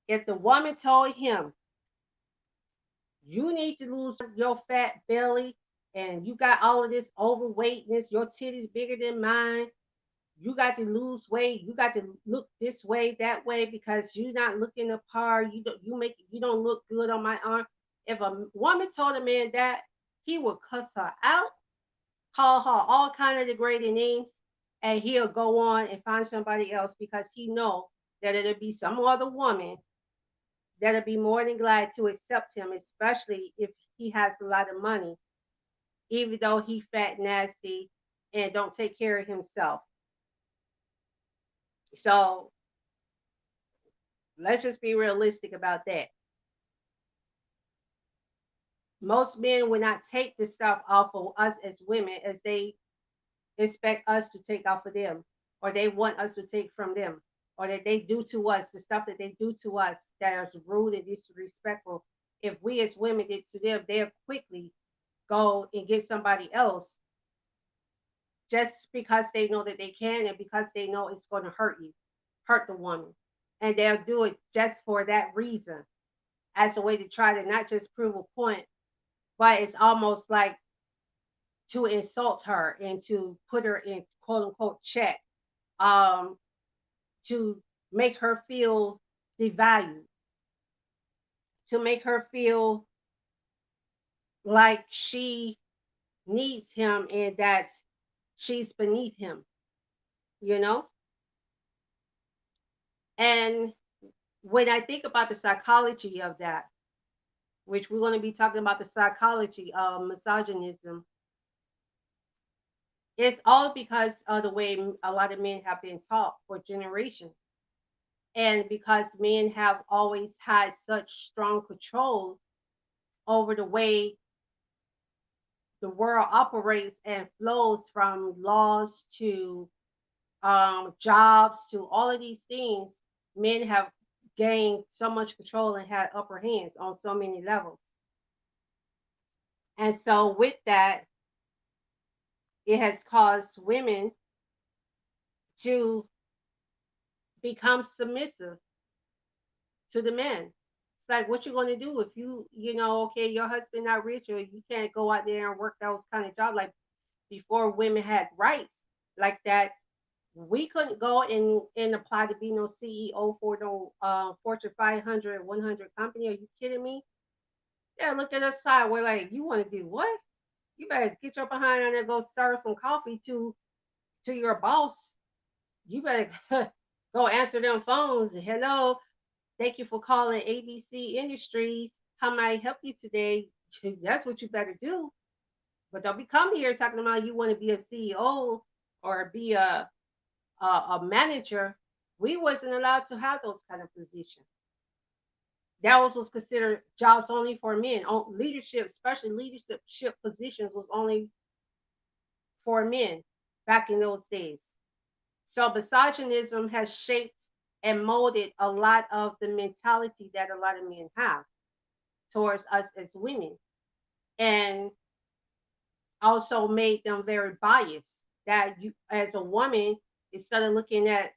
If the woman told him, you need to lose your fat belly and you got all of this overweightness, your titties bigger than mine, you got to lose weight, you got to look this way, that way, because you're not looking the part, you don't look good on my arm. If a woman told a man that, he would cuss her out, call her all kind of degrading names, and he'll go on and find somebody else because he know that it'll be some other woman that'll be more than glad to accept him, especially if he has a lot of money, even though he fat, nasty, and don't take care of himself. So let's just be realistic about that. Most men would not take the stuff off of us as women as they expect us to take off of them, or they want us to take from them, or that they do to us, the stuff that they do to us that is rude and disrespectful. If we as women did to them, they'll quickly go and get somebody else just because they know that they can and because they know it's going to hurt you, hurt the woman. And they'll do it just for that reason as a way to try to not just prove a point, but it's almost like to insult her and to put her in quote unquote check, um, to make her feel devalued, to make her feel like she needs him and that she's beneath him, you know? And when I think about the psychology of that, which we're going to be talking about the psychology of misogynism, it's all because of the way a lot of men have been taught for generations. And because men have always had such strong control over the way the world operates and flows, from laws to jobs to all of these things, men have gained so much control and had upper hands on so many levels. And so, with that, it has caused women to become submissive to the men. It's like, what you going to do if okay, your husband not rich, or you can't go out there and work those kind of jobs. Like before women had rights like that, we couldn't go and apply to be no CEO for no Fortune 500, 100 company. Are you kidding me? Yeah, look at us side. We're like, you want to do what? You better get your behind on and go serve some coffee to your boss. You better go answer them phones. Hello, thank you for calling ABC Industries. How may I help you today? That's what you better do. But don't be coming here talking about you want to be a CEO or be a manager. We wasn't allowed to have those kind of positions. That was considered jobs only for men. Leadership, especially leadership positions, was only for men back in those days. So misogynism has shaped and molded a lot of the mentality that a lot of men have towards us as women. And also made them very biased. That you, as a woman, instead of looking at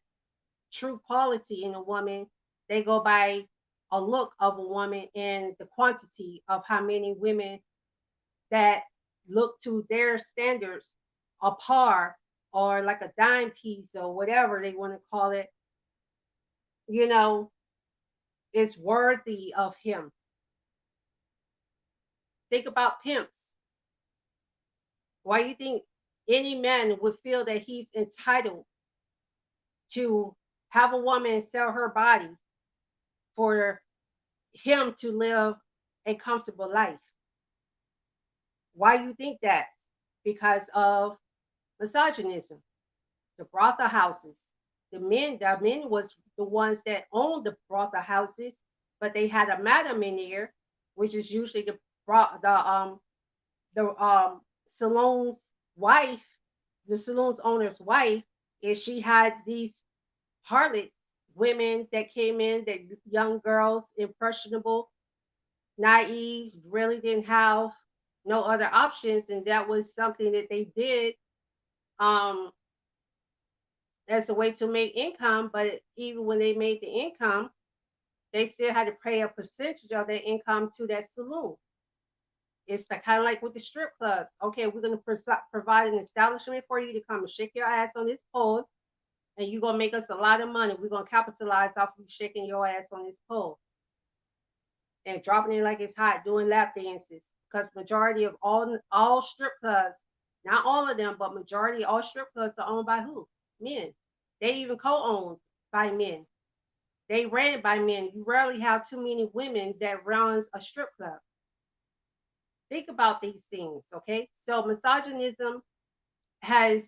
true quality in a woman, they go by a look of a woman and the quantity of how many women that look to their standards a par or like a dime piece or whatever they want to call it, you know, is worthy of him. Think about pimps. Why do you think any man would feel that he's entitled to have a woman sell her body for him to live a comfortable life? Why do you think that? Because of misogynism. The brothel houses. The men was the ones that owned the brothel houses, but they had a madam in there, which is usually the saloon's wife, the saloon's owner's wife, is she had these harlots, women that came in, that young girls, impressionable, naive, really didn't have no other options, and that was something that they did um, as a way to make income. But even when they made the income, they still had to pay a percentage of their income to that saloon. It's kind of like with the strip clubs. Okay, we're going to provide an establishment for you to come and shake your ass on this pole, and you're going to make us a lot of money. We're going to capitalize off of you shaking your ass on this pole and dropping it like it's hot, doing lap dances. Because majority of all strip clubs, not all of them, but majority of all strip clubs are owned by who? Men. They even co-owned by men. They ran by men. You rarely have too many women that runs a strip club. Think about these things, okay? So misogynism has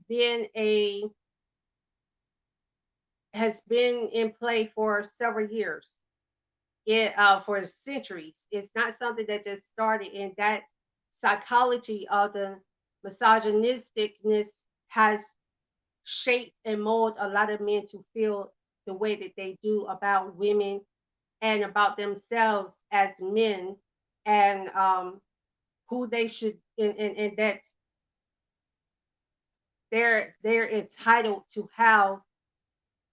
been a has been in play for several years, for centuries. It's not something that just started. And that psychology of the misogynisticness has shaped and molded a lot of men to feel the way that they do about women and about themselves as men, and who they should, and that they're entitled to have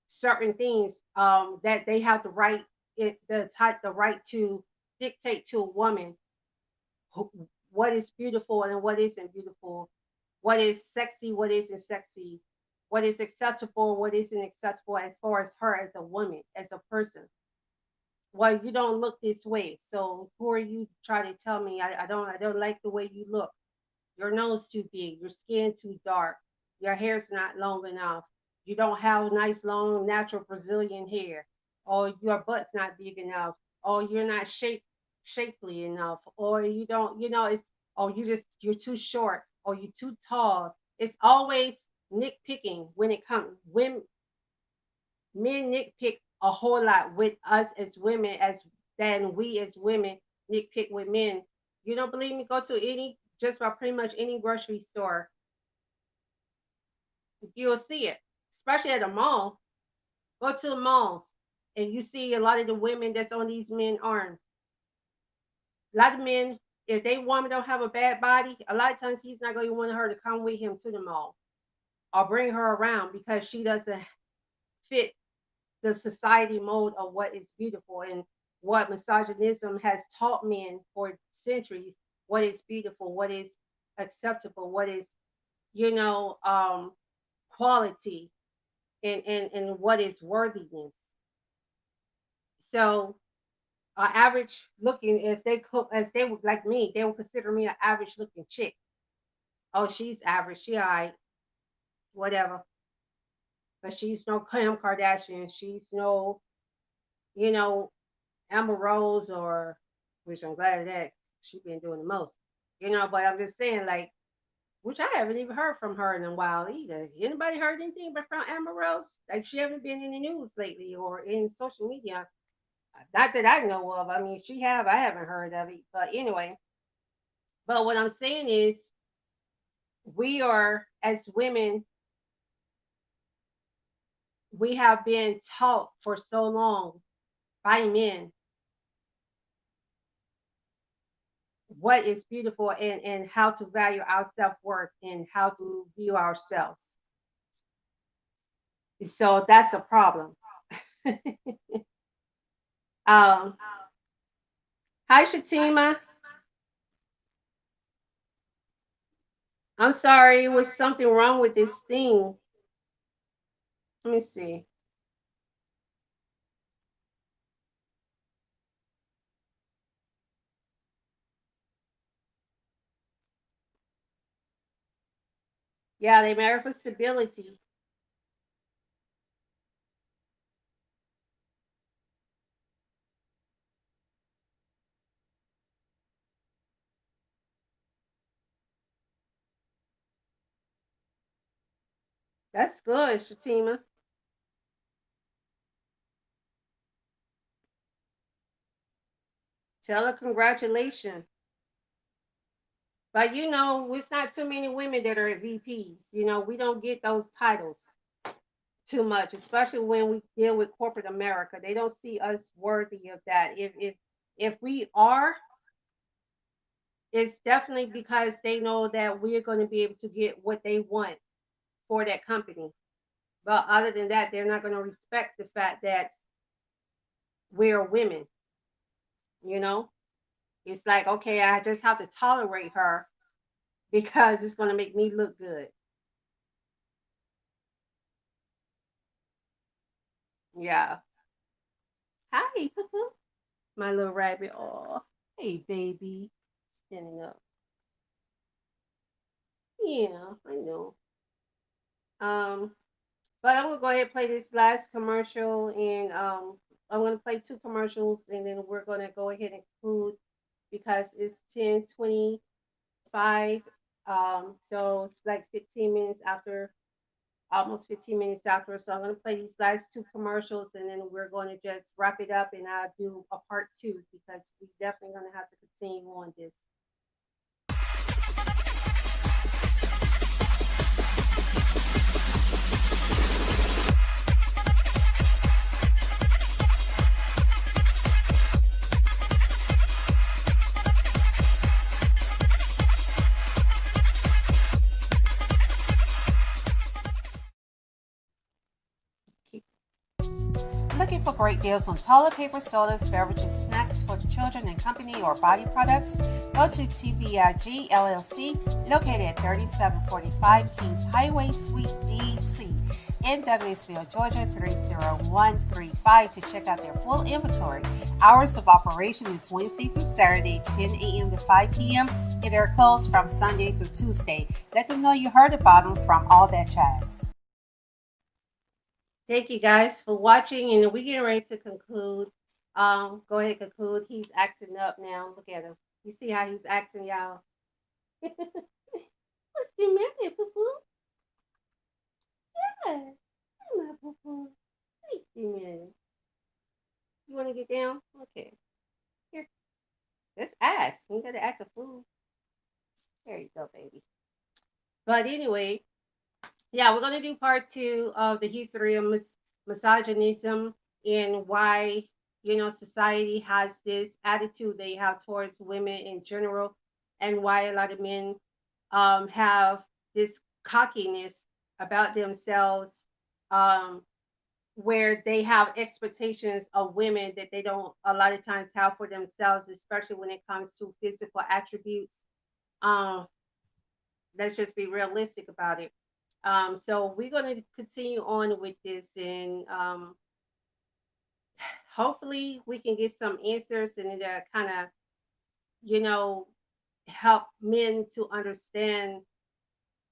certain things, that they have the right, the right to dictate to a woman what is beautiful and what isn't beautiful, what is sexy, what isn't sexy, what is acceptable, what isn't acceptable as far as her as a woman, as a person. Well, you don't look this way, so who are you to try to tell me I don't like the way you look? Your nose too big, your skin too dark, your hair's not long enough, you don't have nice long natural Brazilian hair, or your butt's not big enough, or you're not shapely enough, or you don't, it's, or you're too short, or you're too tall. It's always nitpicking when it comes when men nitpick a whole lot with us as women, as than we as women nitpick with men. You don't believe me? Go to any, just about pretty much any grocery store, you'll see it. Especially at a mall. Go to the malls and you see a lot of the women that's on these men arms. A lot of men, if they woman don't have a bad body, a lot of times he's not going to want her to come with him to the mall or bring her around because she doesn't fit the society mode of what is beautiful, and what misogynism has taught men for centuries, what is beautiful, what is acceptable, what is, you know, quality, and what is worthiness. So average looking, if they cook, as they would like me, they would consider me an average looking chick. Oh, she's average, she all right, whatever. But she's no Kim Kardashian, she's no, you know, Amber Rose, or, which I'm glad of that. She's been doing the most, But I'm just saying, like, which I haven't even heard from her in a while either. Anybody heard anything but from Amber Rose? Like, she haven't been in the news lately or in social media. Not that I know of. I mean, she have. I haven't heard of it. But anyway, but what I'm saying is, we are as women, we have been taught for so long by men what is beautiful, and how to value our self-worth and how to view ourselves. So that's a problem. um, Hi Shatima. I'm sorry, it was something wrong with this thing. Let me see. Yeah, they marry for stability. That's good, Shatima. Tell her congratulations. But it's not too many women that are VPs. We don't get those titles too much, especially when we deal with corporate America. They don't see us worthy of that. If we are, it's definitely because they know that we're going to be able to get what they want for that company. But other than that, they're not going to respect the fact that we're women. You know, it's like, okay, I just have to tolerate her because it's going to make me look good. Yeah. Hi, Poo. My little rabbit. Oh, hey, baby. Standing up. Yeah, I know. Um, but I'm gonna go ahead and play this last commercial, and I'm gonna play two commercials, and then we're gonna go ahead and conclude because it's 10:25. So it's like 15 minutes after, almost 15 minutes after. So I'm gonna play these last two commercials, and then we're going to just wrap it up, and I'll do a part two because we definitely gonna have to continue on this. Looking for great deals on toilet paper, sodas, beverages, snacks for children and company or body products? Go to TVIG LLC, located at 3745 Kings Highway, Suite DC in Douglasville, Georgia 30135 to check out their full inventory. Hours of operation is Wednesday through Saturday, 10 a.m. to 5 p.m. and they're closed from Sunday through Tuesday. Let them know you heard about them from All That Jazz. Thank you guys for watching, and we getting ready to conclude. Go ahead, conclude. He's acting up now. Look at him. You see how he's acting, y'all. What's the matter, Poo Poo? Yeah, come on, Poo Poo. Wait a minute. You want to get down? Okay. Here, let's ask. You got to act a fool. There you go, baby. But anyway, yeah, we're gonna do part two of the history of misogynism and why society has this attitude they have towards women in general, and why a lot of men have this cockiness about themselves, um, where they have expectations of women that they don't a lot of times have for themselves, especially when it comes to physical attributes. Um, let's just be realistic about it. So we're going to continue on with this, and hopefully we can get some answers and kind of, you know, help men to understand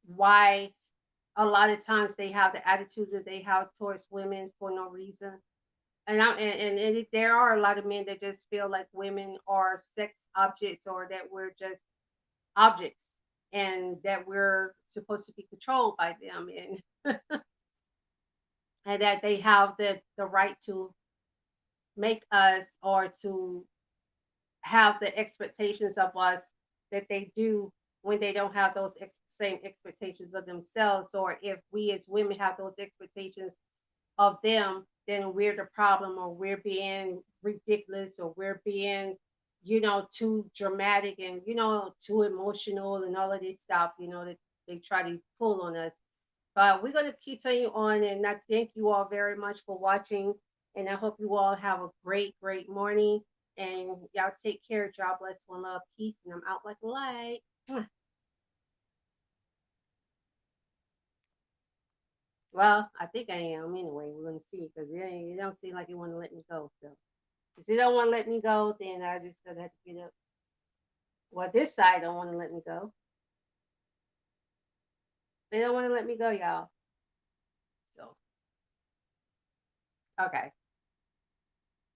why a lot of times they have the attitudes that they have towards women for no reason. There are a lot of men that just feel like women are sex objects, or that we're just objects, and that we're supposed to be controlled by them, and that they have the right to make us, or to have the expectations of us that they do when they don't have those same expectations of themselves. Or if we as women have those expectations of them, then we're the problem, or we're being ridiculous, or we're being too dramatic and, too emotional and all of this stuff, that they try to pull on us. But we're going to continue on, and I thank you all very much for watching. And I hope you all have a great, great morning. And y'all take care. God bless, one love, peace. And I'm out like a light. Well, I think I am anyway. We're going to see because it don't seem like you want to let me go. So if you don't want to let me go, then I just going to have to get up. Well, this side don't want to let me go. They don't want to let me go, y'all. So, okay.